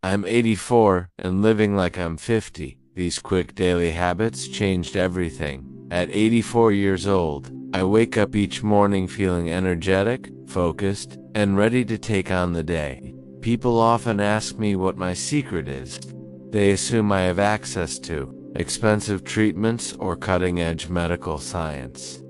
I'm 84 and living like I'm 50. These quick daily habits changed everything. At 84 years old, I wake up each morning feeling energetic, focused, and ready to take on the day. People often ask me what my secret is. They assume I have access to expensive treatments or cutting-edge medical science.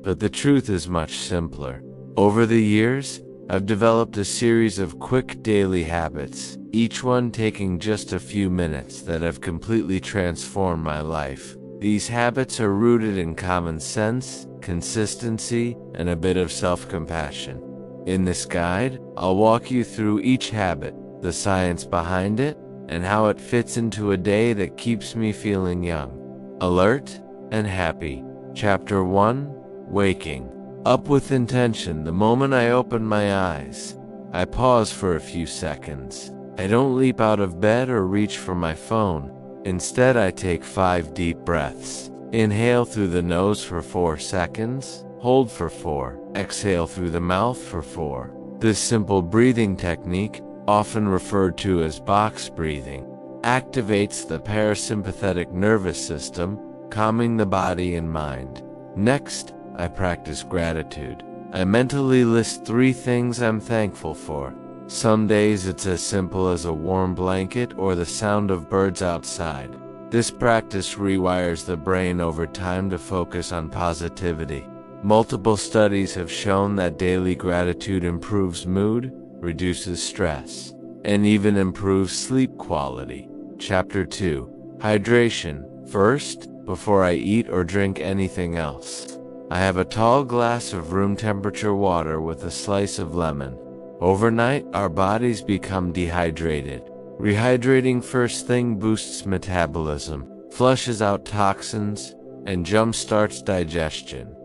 But the truth is much simpler. Over the years, I've developed a series of quick daily habits, each one taking just a few minutes, that have completely transformed my life. These habits are rooted in common sense, consistency, and a bit of self-compassion. In this guide, I'll walk you through each habit, the science behind it, and how it fits into a day that keeps me feeling young, alert, and happy. Chapter 1: Waking up with intention. The moment I open my eyes, I pause for a few seconds. I don't leap out of bed or reach for my phone. Instead, I take 5 deep breaths. Inhale through the nose for 4 seconds, hold for 4, exhale through the mouth for 4. This simple breathing technique, often referred to as box breathing, activates the parasympathetic nervous system, calming the body and mind. Next, I practice gratitude. I mentally list 3 things I'm thankful for. Some days it's as simple as a warm blanket or the sound of birds outside. This practice rewires the brain over time to focus on positivity. Multiple studies have shown that daily gratitude improves mood, reduces stress, and even improves sleep quality. Chapter 2: Hydration. First, before I eat or drink anything else, I have a tall glass of room temperature water with a slice of lemon. Overnight, our bodies become dehydrated. Rehydrating first thing boosts metabolism, flushes out toxins, and jump-starts digestion.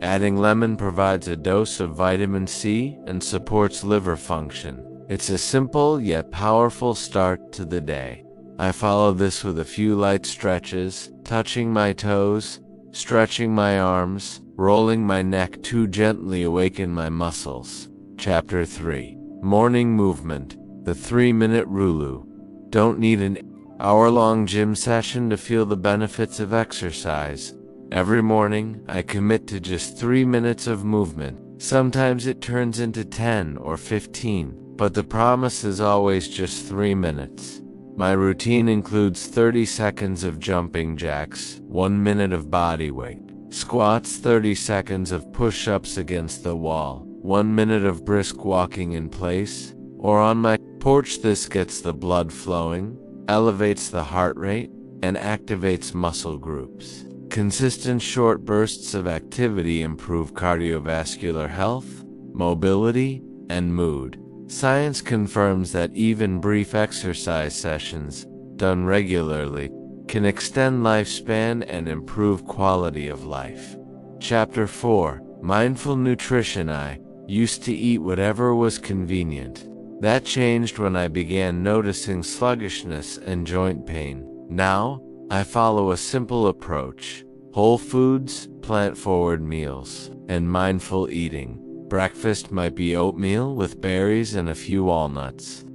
Adding lemon provides a dose of vitamin C and supports liver function. It's a simple yet powerful start to the day. I follow this with a few light stretches, touching my toes, stretching my arms, rolling my neck to gently awaken my muscles. Chapter 3: Morning Movement. The 3-minute rule. Don't need an hour-long gym session to feel the benefits of exercise. Every morning, I commit to just 3 minutes of movement. Sometimes it turns into 10 or 15, but the promise is always just 3 minutes. My routine includes 30 seconds of jumping jacks, 1 minute of body weight, squats, 30 seconds of push-ups against the wall, 1 minute of brisk walking in place or on my porch. This gets the blood flowing, elevates the heart rate, and activates muscle groups. Consistent short bursts of activity improve cardiovascular health, mobility, and mood. Science confirms that even brief exercise sessions, done regularly, can extend lifespan and improve quality of life. Chapter 4: Mindful Nutrition. I used to eat whatever was convenient. That changed when I began noticing sluggishness and joint pain. Now, I follow a simple approach: whole foods, plant-forward meals, and mindful eating. Breakfast might be oatmeal with berries and a few walnuts.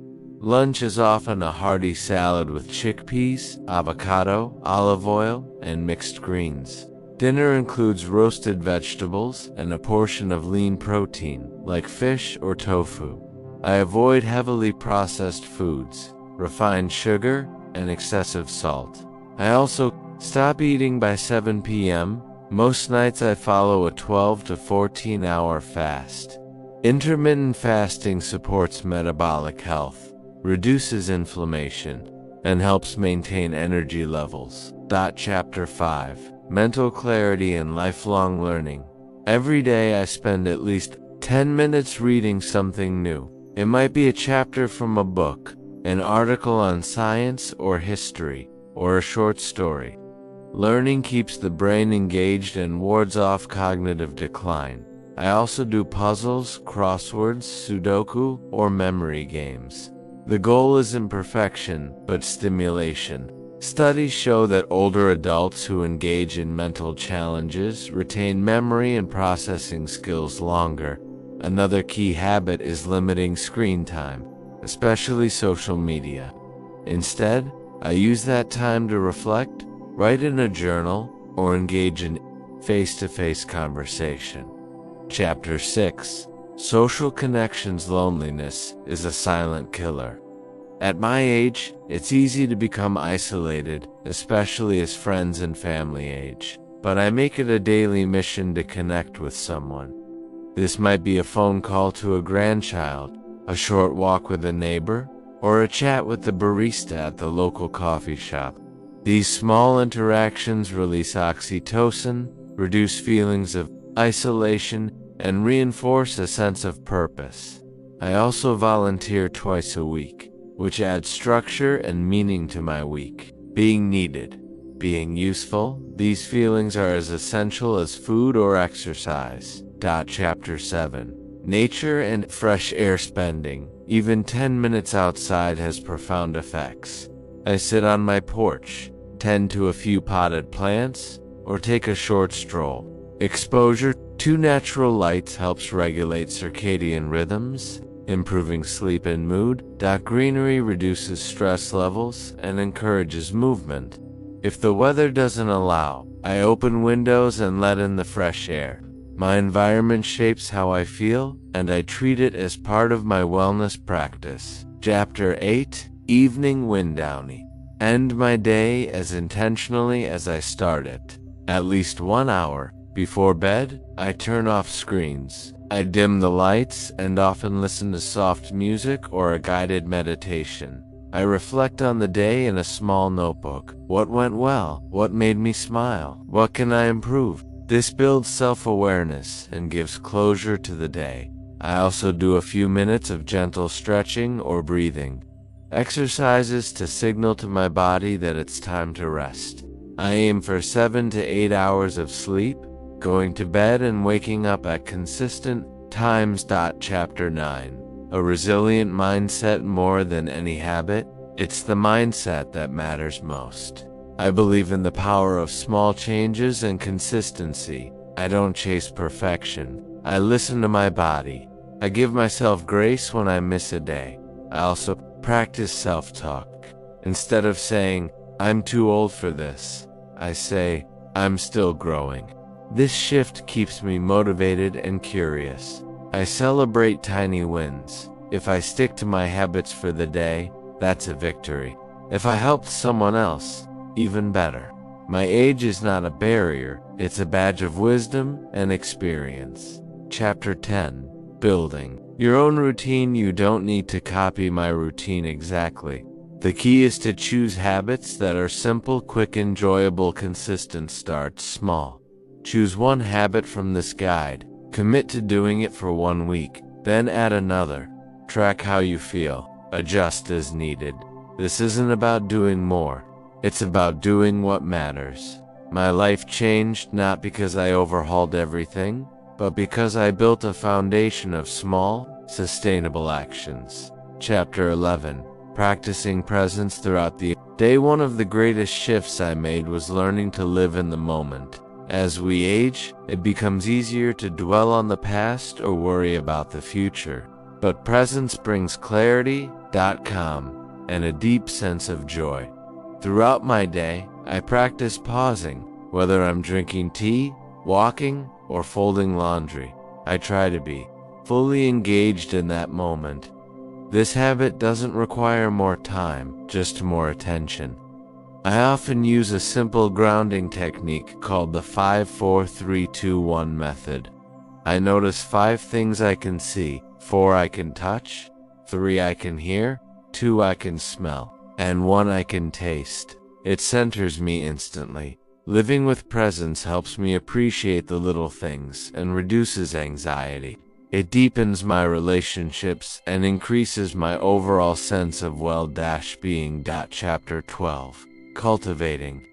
Lunch is often a hearty salad with chickpeas, avocado, olive oil, and mixed greens. Dinner includes roasted vegetables and a portion of lean protein, like fish or tofu. I avoid heavily processed foods, refined sugar, and excessive salt. I also stop eating by 7 p.m. Most nights I follow a 12 to 14 hour fast. Intermittent fasting supports metabolic health, reduces inflammation, and helps maintain energy levels. Chapter 5: Mental Clarity and Lifelong Learning. Every day I spend at least 10 minutes reading something new. It might be a chapter from a book, an article on science or history, or a short story. Learning keeps the brain engaged and wards off cognitive decline. I also do puzzles, crosswords, Sudoku, or memory games. The goal isn't perfection, but stimulation. Studies show that older adults who engage in mental challenges retain memory and processing skills longer. Another key habit is limiting screen time, especially social media. Instead, I use that time to reflect, write in a journal, or engage in face-to-face conversation. Chapter 6. Social connections. Loneliness is a silent killer. At my age, it's easy to become isolated, especially as friends and family age. But I make it a daily mission to connect with someone. This might be a phone call to a grandchild, a short walk with a neighbor, or a chat with the barista at the local coffee shop. These small interactions release oxytocin, reduce feelings of isolation, and reinforce a sense of purpose. I also volunteer twice a week, which adds structure and meaning to my week. Being needed, being useful, these feelings are as essential as food or exercise. Chapter 7. Nature and fresh air. Spending even 10 minutes outside has profound effects. I sit on my porch, tend to a few potted plants, or take a short stroll. Exposure to natural lights helps regulate circadian rhythms, improving sleep and mood. Greenery reduces stress levels and encourages movement. If the weather doesn't allow, I open windows and let in the fresh air. My environment shapes how I feel, and I treat it as part of my wellness practice. Chapter 8. Evening Windowny. End my day as intentionally as I start it. At least 1 hour before bed, I turn off screens. I dim the lights and often listen to soft music or a guided meditation. I reflect on the day in a small notebook. What went well? What made me smile? What can I improve? This builds self-awareness and gives closure to the day. I also do a few minutes of gentle stretching or breathing, exercises to signal to my body that it's time to rest. I aim for 7 to 8 hours of sleep, going to bed and waking up at consistent times. Chapter 9. A resilient mindset. More than any habit, it's the mindset that matters most. I believe in the power of small changes and consistency. I don't chase perfection. I listen to my body. I give myself grace when I miss a day. I also practice self-talk. Instead of saying, "I'm too old for this," I say, "I'm still growing." This shift keeps me motivated and curious. I celebrate tiny wins. If I stick to my habits for the day, that's a victory. If I helped someone else, even better. My age is not a barrier, it's a badge of wisdom and experience. Chapter 10. Building your own routine. You don't need to copy my routine exactly. The key is to choose habits that are simple, quick, enjoyable, consistent. Start small. Choose one habit from this guide. Commit to doing it for 1 week, then add another. Track how you feel. Adjust as needed. This isn't about doing more. It's about doing what matters. My life changed not because I overhauled everything, but because I built a foundation of small, sustainable actions. Chapter 11. Practicing presence throughout the day. One of the greatest shifts I made was learning to live in the moment. As we age, it becomes easier to dwell on the past or worry about the future. But presence brings clarity, calm, and a deep sense of joy. Throughout my day, I practice pausing, whether I'm drinking tea, walking, or folding laundry. I try to be fully engaged in that moment. This habit doesn't require more time, just more attention. I often use a simple grounding technique called the 5-4-3-2-1 method. I notice 5 things I can see, 4 I can touch, 3 I can hear, 2 I can smell, and 1 I can taste. It centers me instantly. Living with presence helps me appreciate the little things and reduces anxiety. It deepens my relationships and increases my overall sense of well-being. Chapter 12. Cultivating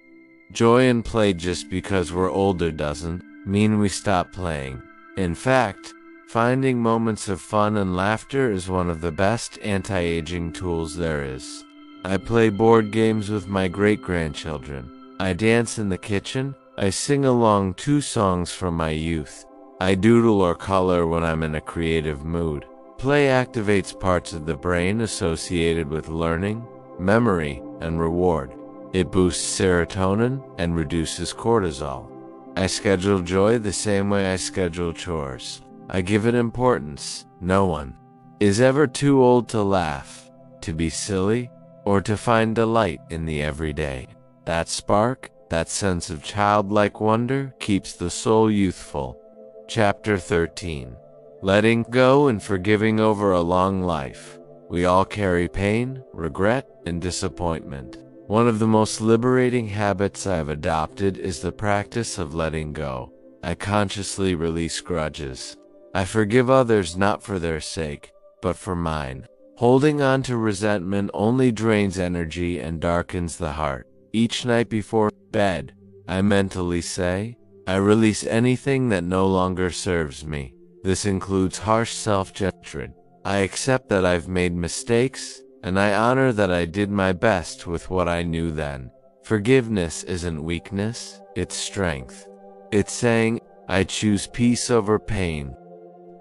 joy and play. Just because we're older doesn't mean we stop playing. In fact, finding moments of fun and laughter is one of the best anti-aging tools there is. I play board games with my great-grandchildren. I dance in the kitchen. I sing along to songs from my youth. I doodle or color when I'm in a creative mood. Play activates parts of the brain associated with learning, memory, and reward. It boosts serotonin and reduces cortisol. I schedule joy the same way I schedule chores. I give it importance. No one is ever too old to laugh, to be silly, or to find delight in the everyday. That spark, that sense of childlike wonder, keeps the soul youthful. Chapter 13. Letting go and forgiving over a long life. We all carry pain, regret, and disappointment. One of the most liberating habits I've adopted is the practice of letting go. I consciously release grudges. I forgive others not for their sake, but for mine. Holding on to resentment only drains energy and darkens the heart. Each night before bed, I mentally say, I release anything that no longer serves me. This includes harsh self-judgment. I accept that I've made mistakes, and I honor that I did my best with what I knew then. Forgiveness isn't weakness, it's strength. It's saying, I choose peace over pain.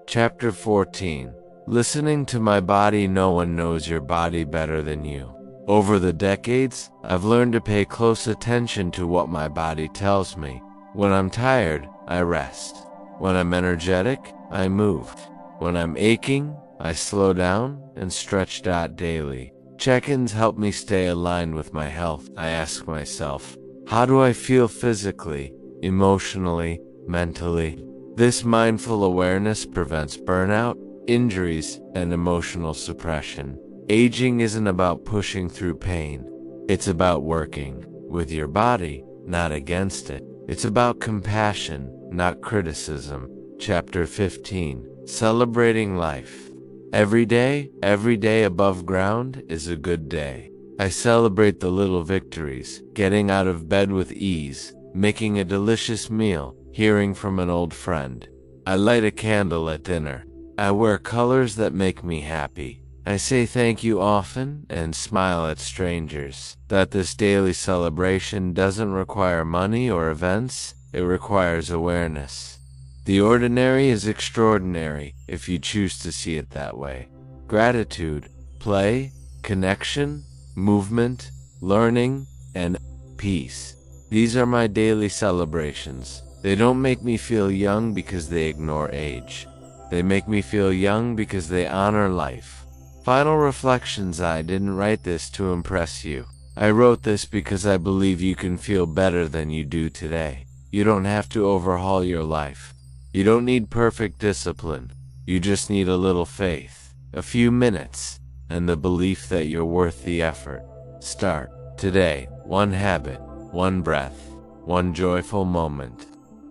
Chapter 14. Listening to my body. No one knows your body better than you. Over the decades, I've learned to pay close attention to what my body tells me. When I'm tired, I rest. When I'm energetic, I move. When I'm aching, I slow down and stretch. Daily check-ins help me stay aligned with my health. I ask myself, how do I feel physically, emotionally, mentally? This mindful awareness prevents burnout, injuries, and emotional suppression. Aging isn't about pushing through pain. It's about working with your body, not against it. It's about compassion, not criticism. Chapter 15. Celebrating life. Every day above ground is a good day. I celebrate the little victories, getting out of bed with ease, making a delicious meal, hearing from an old friend. I light a candle at dinner. I wear colors that make me happy. I say thank you often and smile at strangers. That this daily celebration doesn't require money or events, it requires awareness. The ordinary is extraordinary if you choose to see it that way. Gratitude, play, connection, movement, learning, and peace. These are my daily celebrations. They don't make me feel young because they ignore age. They make me feel young because they honor life. Final reflections. I didn't write this to impress you. I wrote this because I believe you can feel better than you do today. You don't have to overhaul your life. You don't need perfect discipline. You just need a little faith, a few minutes, and the belief that you're worth the effort. Start today. One habit, one breath, one joyful moment.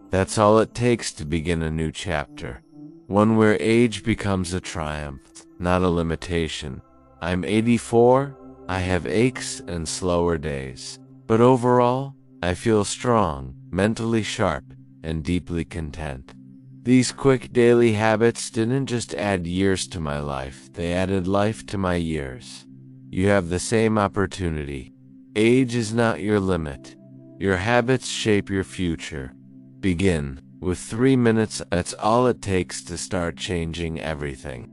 That's all it takes to begin a new chapter. One where age becomes a triumph, not a limitation. I'm 84, I have aches and slower days. But overall, I feel strong, mentally sharp, and deeply content. These quick daily habits didn't just add years to my life, they added life to my years. You have the same opportunity. Age is not your limit. Your habits shape your future. Begin with 3 minutes. That's all it takes to start changing everything.